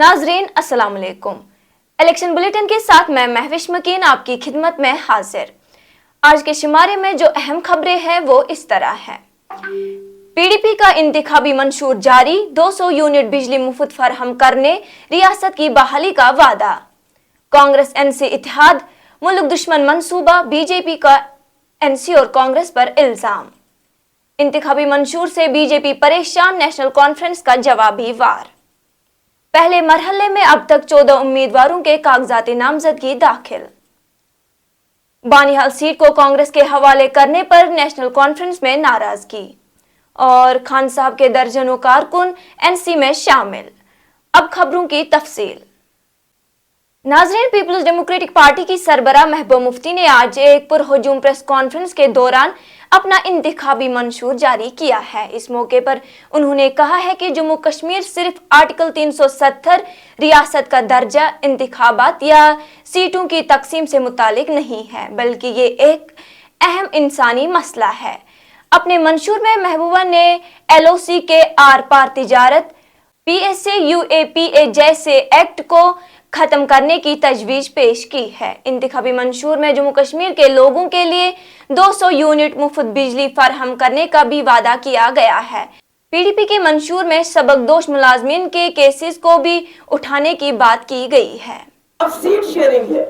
नाजरीन अस्सलाम वालेकुम। इलेक्शन बुलेटिन के साथ मैं महविश मकीन आपकी खिदमत में हाजिर। आज के शुमारे में जो अहम खबरें हैं वो इस तरह है। पीडीपी का इंतखाबी मंशूर जारी, 200 यूनिट बिजली मुफ्त फराहम करने रियासत की बहाली का वादा। कांग्रेस एनसी इत्तेहाद मुल्क दुश्मन मंसूबा, बीजेपी का एनसी और कांग्रेस पर इल्जाम। इंतखाबी मंशूर से बीजेपी परेशान, नेशनल कॉन्फ्रेंस का जवाबी वार। पहले मरहले में अब तक 14 उम्मीदवारों के कागजाती नामजदगी दाखिल। बानिहाल सीट को कांग्रेस के हवाले करने पर नेशनल कॉन्फ्रेंस में नाराजगी। और खान साहब के दर्जनों कारकुन एनसी में शामिल। अब खबरों की तफसील। नाज़रीन, पीपल्स डेमोक्रेटिक पार्टी की सरबराह महबूबा मुफ्ती ने आज एक पुरहुजूम प्रेस कॉन्फ्रेंस के दौरान अपना इंतखाबी मंशूर जारी किया है। इस मौके पर उन्होंने कहा है कि जम्मू कश्मीर सिर्फ आर्टिकल 370 रियासत का दर्जा इंतखाबात या सीटों की तकसीम से मुतालिक नहीं है, बल्कि ये एक अहम इंसानी मसला है। अपने मंशूर में महबूबा ने LOC के आर पार तिजारत, PSA UAPA जैसे एक्ट को खत्म करने की तजवीज पेश की है। इंतखाबी मंशूर में जम्मू कश्मीर के लोगों के लिए 200 यूनिट मुफ्त बिजली फराहम करने का भी वादा किया गया है। PDP के मंशूर में सबकदोश मुलाजमीन के केसेस को भी उठाने की बात की गई है। अब सीट शेयरिंग है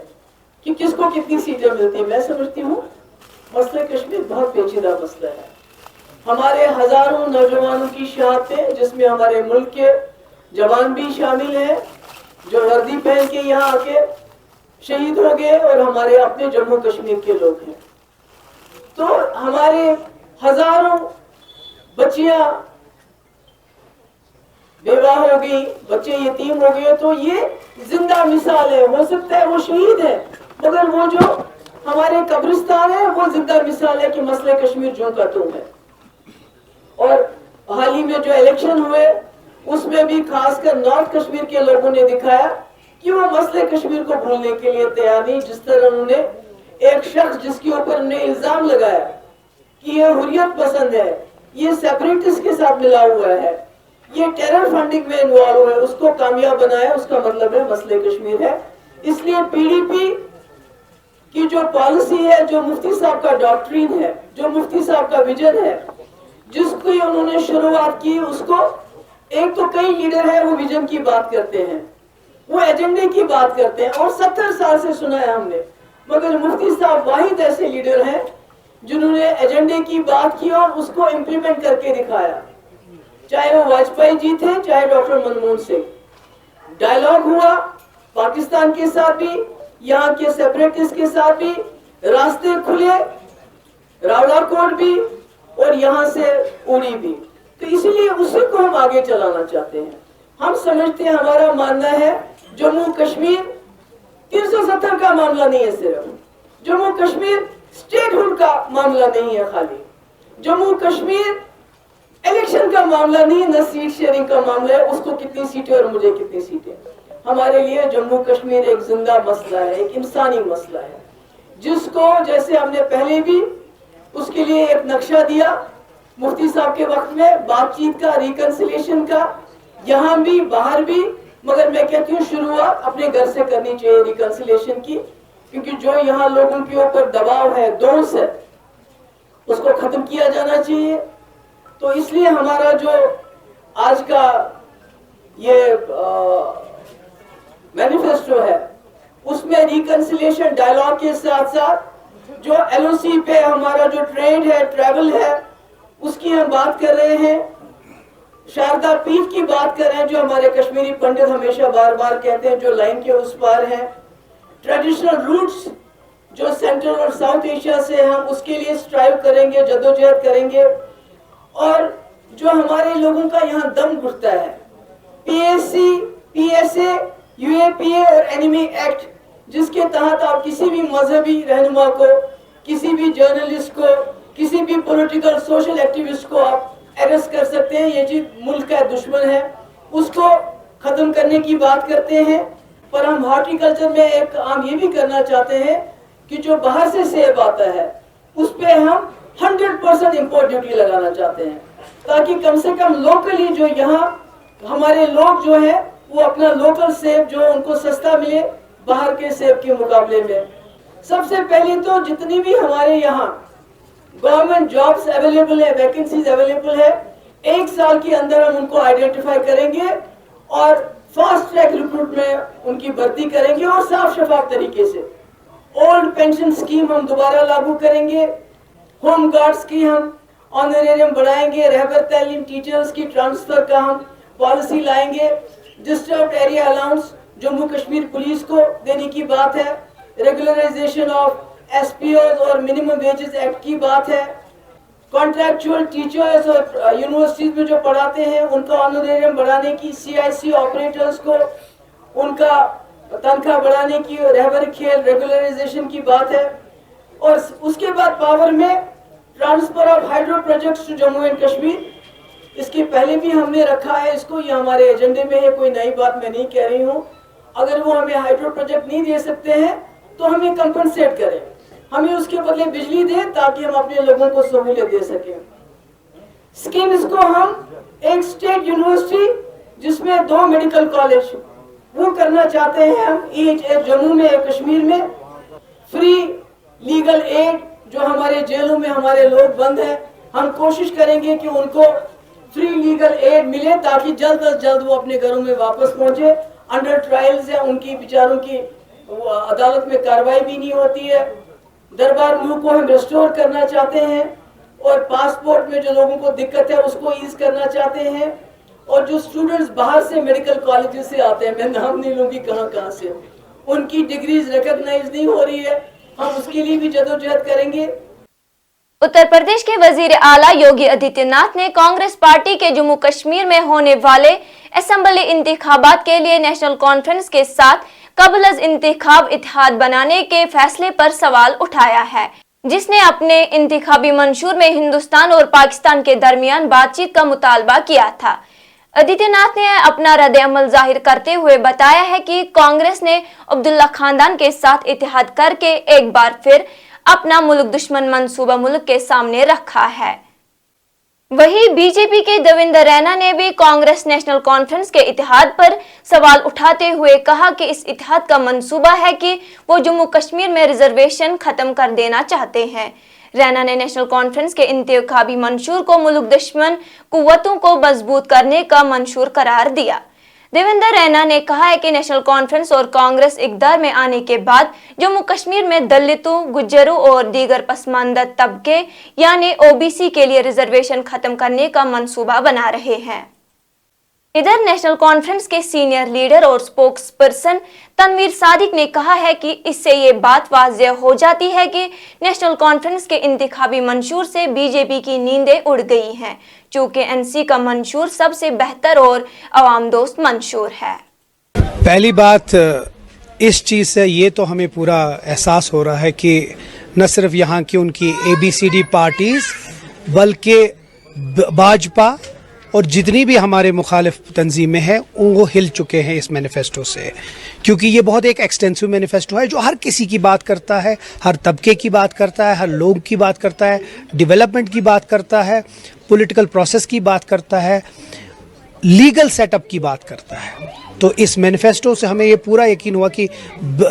कि किसको कितनी सीटें मिलती है। मैं समझती हूँ मसला कश्मीर बहुत पेचीदा मसला है। हमारे हजारों नौजवानों की शहादतें, जिसमें हमारे मुल्क के जवान भी शामिल हैं जो वर्दी पहन के यहाँ आके शहीद हो गए, और हमारे अपने जम्मू कश्मीर के लोग हैं। तो हमारे हजारों बच्चियां बेवा हो गई, बच्चे यतीम हो गए। तो ये जिंदा मिसाल है। हो सकता है वो शहीद है, मगर वो जो हमारे कब्रिस्तान है वो जिंदा मिसाल है कि मसले कश्मीर जो का तुम है। और हाल ही में जो इलेक्शन हुए उसमें भी खासकर नॉर्थ कश्मीर के लोगों ने दिखाया कि वो मसले कश्मीर को भूलने के लिए तैयार नहीं। जिस तरह उन्होंने एक शख्स जिसके ऊपर उन्होंने इल्जाम लगाया कि ये हुर्रियत पसंद है, ये सेपरेटिस्ट के साथ मिला हुआ है, ये टेरर फंडिंग में इन्वॉल्व है, उसको कामयाब बनाया, उसका मतलब है मसले कश्मीर है। इसलिए PDP की जो पॉलिसी है, जो मुफ्ती साहब का डॉक्ट्रिन है, जो मुफ्ती साहब का विजन है, जिसकी उन्होंने शुरुआत की, उसको एक तो कई लीडर है वो विजन की बात करते हैं, वो एजेंडे की बात करते हैं, और 70 साल से सुना है हमने, मगर मुफ्ती साहब वाहिद ऐसे लीडर हैं जिन्होंने एजेंडे की बात की और उसको इम्प्लीमेंट करके दिखाया। चाहे वो वाजपेयी जी थे, चाहे डॉक्टर मनमोहन सिंह। डायलॉग हुआ पाकिस्तान के साथ भी, यहाँ के सेपरेटिस्ट के साथ भी, रास्ते खुले, रावला कोट भी और यहाँ से उड़ी भी। तो इसलिए उसी को हम आगे चलाना चाहते हैं। हम समझते हैं, हमारा मानना है जम्मू कश्मीर 370 का मामला नहीं है, सिर्फ जम्मू कश्मीर स्टेटहुड का मामला नहीं है, खाली जम्मू कश्मीर इलेक्शन का मामला नहीं, न सीट शेयरिंग का मामला है, उसको कितनी सीटें और मुझे कितनी सीटें। हमारे लिए जम्मू कश्मीर एक जिंदा मसला है, एक इंसानी मसला है, जिसको जैसे हमने पहले भी उसके लिए एक नक्शा दिया मुफ्ती साहब के वक्त में, बातचीत का, रिकंसिलिएशन का, यहाँ भी बाहर भी। मगर मैं कहती हूँ शुरुआत अपने घर से करनी चाहिए रिकंसिलिएशन की, क्योंकि जो यहाँ लोगों के ऊपर दबाव है, दोष है, उसको खत्म किया जाना चाहिए। तो इसलिए हमारा जो आज का ये मैनिफेस्टो है, उसमें रिकंसिलिएशन डायलॉग के साथ साथ जो LOC पे हमारा जो ट्रेड है, ट्रैवल है, उसकी हम बात कर रहे हैं। शारदा पीठ की बात कर रहे हैं, जो हमारे कश्मीरी पंडित हमेशा बार बार कहते हैं, जो लाइन के उस पार हैं। ट्रेडिशनल रूट्स जो सेंट्रल और साउथ एशिया से, हम उसके लिए स्ट्राइव करेंगे, जद्दोजहद करेंगे। और जो हमारे लोगों का यहाँ दम घुटता है, PSC, PSA, UAPA और एनिमी एक्ट, जिसके तहत आप किसी भी मजहबी रहनुमा को, किसी भी जर्नलिस्ट को, किसी भी पॉलिटिकल सोशल एक्टिविस्ट को आप अरेस्ट कर सकते हैं। ये चीज मुल्क का दुश्मन है, उसको खत्म करने की बात करते हैं। पर हम हॉर्टिकल्चर में एक काम ये भी करना चाहते हैं कि जो बाहर से सेब आता है उस पे हम 100% इंपोर्ट ड्यूटी लगाना चाहते हैं, ताकि कम से कम लोकली जो यहाँ हमारे लोग जो है वो अपना लोकल सेब जो उनको सस्ता मिले बाहर के सेब के मुकाबले में। सबसे पहले तो जितनी भी हमारे यहाँ गवर्नमेंट जॉब्स अवेलेबल है, वैकेंसीज अवेलेबल है, 1 साल के अंदर हम उनको आइडेंटिफाई करेंगे और फास्ट ट्रैक रिक्रूट में उनकी भर्ती करेंगे और साफ शफाफ तरीके से। ओल्ड पेंशन स्कीम हम दोबारा लागू करेंगे, होम गार्ड्स की हम ऑनरेरियम बढ़ाएंगे, रहबर तालीम टीचर्स की ट्रांसफर का हम पॉलिसी लाएंगे, disturbed area allowance Jammu Kashmir police को देने की बात है, रेगुलराइजेशन ऑफ एसपीओज और मिनिमम वेजेस एक्ट की बात है, कॉन्ट्रैक्चुअल टीचर्स और यूनिवर्सिटीज में जो पढ़ाते हैं उनका ऑनरेरियम बढ़ाने की, सीआईसी ऑपरेटर्स को उनका तनख्वाह बढ़ाने की, रहबर खेल रेगुलराइजेशन की बात है। और उसके बाद पावर में transfer of hydro projects to Jammu and Kashmir, इसके पहले भी हमने रखा है इसको, ये हमारे एजेंडे में है, कोई नई बात मैं नहीं कह रही हूँ। अगर वो हमें हाइड्रो प्रोजेक्ट नहीं दे सकते हैं तो हमें कंपनसेट करें, हमें उसके बदले बिजली दें ताकि हम अपने लोगों को सहूलियत दे सकें। स्किम्स को हम एक स्टेट यूनिवर्सिटी जिसमें 2 मेडिकल कॉलेज वो करना चाहते हैं हम, एक जम्मू में एक कश्मीर में। फ्री लीगल एड जो हमारे जेलों में हमारे लोग बंद हैं, हम कोशिश करेंगे कि उनको फ्री लीगल एड मिले ताकि जल्द अज जल्द वो अपने घरों में वापस पहुंचे। अंडर ट्रायल्स है, उनकी बेचारों की अदालत में कार्रवाई भी नहीं होती है। दरबार मुल्क को हम रिस्टोर करना चाहते हैं और पासपोर्ट में जो लोगों को दिक्कत है उसको ईज करना चाहते हैं। और जो स्टूडेंट्स बाहर से मेडिकल कॉलेज से आते हैं, मैं नाम नहीं लूंगी कहाँ से, उनकी डिग्रीज रिकॉग्नाइज नहीं हो रही है, हम उसके लिए भी जदोजहद करेंगे। उत्तर प्रदेश के वजीर आला योगी आदित्यनाथ ने कांग्रेस पार्टी के जम्मू कश्मीर में होने वाले असेंबली इंतखाबात के लिए नेशनल कॉन्फ्रेंस के साथ कबल अज इंतखाब इत्तेहाद बनाने के फैसले पर सवाल उठाया है, जिसने अपने इंतखाबी मंशूर में हिंदुस्तान और पाकिस्तान के दरमियान बातचीत का मुतालबा किया था। आदित्यनाथ ने अपना रद्द अमल जाहिर करते हुए बताया है कि कांग्रेस ने अब्दुल्ला खानदान के साथ इत्तेहाद करके एक बार फिर अपना मुल्क दुश्मन मंसूबा मुल्क के सामने रखा है। वहीं बीजेपी के देवेंद्र रैना ने भी कांग्रेस नेशनल कॉन्फ्रेंस के इत्तेहाद पर सवाल उठाते हुए कहा कि इस इत्तेहाद का मंसूबा है कि वो जम्मू कश्मीर में रिजर्वेशन खत्म कर देना चाहते हैं। रैना ने नेशनल कॉन्फ्रेंस के इंतखाबी मंशूर को मुल्क दुश्मन कुव्वतों को मजबूत करने का मंशूर करार दिया। देवेंद्र रैना ने कहा है कि नेशनल कॉन्फ्रेंस और कांग्रेस इक़्तिदार में आने के बाद जम्मू कश्मीर में दलितों, गुज्जरों और दीगर पसमानदा तबके यानी ओबीसी के लिए रिजर्वेशन खत्म करने का मंसूबा बना रहे हैं। इधर नेशनल कॉन्फ्रेंस के सीनियर लीडर और स्पोक्स पर्सन तनवीर सादिक ने कहा है कि इससे ये बात वाज़ेह हो जाती है कि नेशनल कॉन्फ्रेंस के इंतखाबी मंशूर से बीजेपी की नींदें उड़ गई हैं, चूंकि एनसी का मंशूर सबसे बेहतर और अवाम दोस्त मंशूर है। पहली बात इस चीज़ से ये तो हमें पूरा एहसास हो रहा है कि न सिर्फ यहाँ की उनकी ABCD पार्टीज़ बल्कि भाजपा और जितनी भी हमारे मुखालिफ तंजीमें हैं वो हिल चुके हैं इस मैनिफेस्टो से, क्योंकि ये बहुत एक एक्सटेंसिव मैनिफेस्टो है जो हर किसी की बात करता है, हर तबके की बात करता है, हर लोग की बात करता है, डेवलपमेंट की बात करता है, पॉलिटिकल प्रोसेस की बात करता है, लीगल सेटअप की बात करता है। तो इस मैनिफेस्टो से हमें ये पूरा यकीन हुआ कि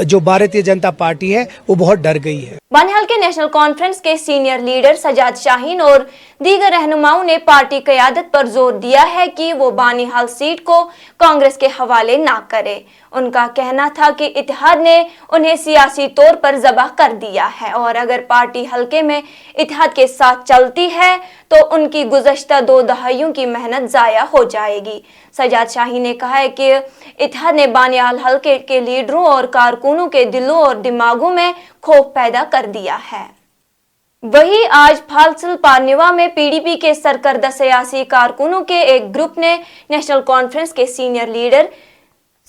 जो भारतीय जनता पार्टी है वो बहुत डर गई है। बानिहाल के नेशनल कॉन्फ्रेंस के सीनियर लीडर सजाद शाहीन और दीगर रहनुमाओं ने पार्टी क़यादत पर जोर दिया है कि वो बानिहाल सीट को कांग्रेस के हवाले ना करे। उनका कहना था कि इत्तेहाद ने उन्हें सियासी तौर पर ज़बह कर दिया है और अगर पार्टी हल्के में इत्तेहाद के साथ चलती है तो उनकी गुज़श्ता 2 दहाइयों की मेहनत ज़ाया हो जाएगी। सजाद शाही ने कहा है कि इत्तेहाद ने बानिहाल हल्के के लीडरों और कारकुनों के दिलों और दिमागों में खौफ पैदा कर दिया है। वहीं आज फालसल पारनेवा में पीडीपी के सरकर्दा सियासी कारकुनों के एक ग्रुप ने नेशनल कॉन्फ्रेंस के सीनियर लीडर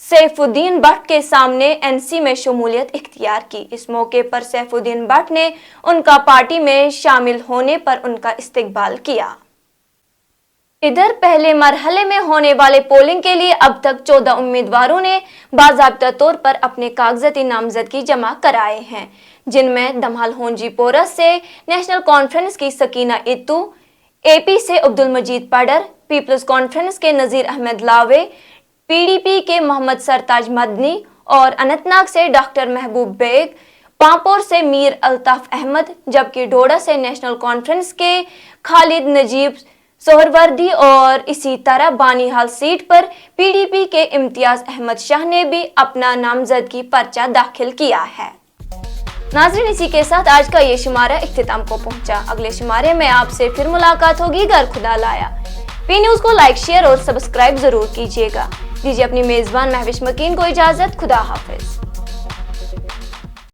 सैफुद्दीन भट्ट के सामने एनसी में शमूलियत इख्तियार की। इस मौके पर सैफुद्दीन भट्ट ने उनका पार्टी में शामिल होने पर उनका इस्तकबाल किया। इधर पहले मरहले में होने वाले पोलिंग के लिए अब तक 14 उम्मीदवारों ने बाज़ाब्ता तौर पर अपने कागजाती नामजदगी जमा कराए हैं, जिनमें दमहाल होंजीपोरा से नेशनल कॉन्फ्रेंस की सकीना इत्तू, AP से अब्दुल मजीद पडर, पीपल्स कॉन्फ्रेंस के नज़ीर अहमद लावे, PDP के मोहम्मद सरताज मदनी और अनंतनाग से डॉक्टर महबूब बेग, पांपोर से मीर अल्ताफ अहमद, जबकि डोडा से नेशनल कॉन्फ्रेंस के खालिद नजीब सोहरवर्दी और इसी तरह बानीहाल सीट पर PDP के इम्तियाज अहमद शाह ने भी अपना नामजदगी पर्चा दाखिल किया है। नाज़रीन, इसी के साथ आज का ये शुमारा इख्तिताम को पहुंचा। अगले शुमारे में आपसे फिर मुलाकात होगी अगर खुदा लाया। पी न्यूज़ को लाइक, शेयर और सब्सक्राइब जरूर कीजिएगा। दीजिए अपनी मेजबान महविश मकीन को इजाजत। खुदा हाफिज।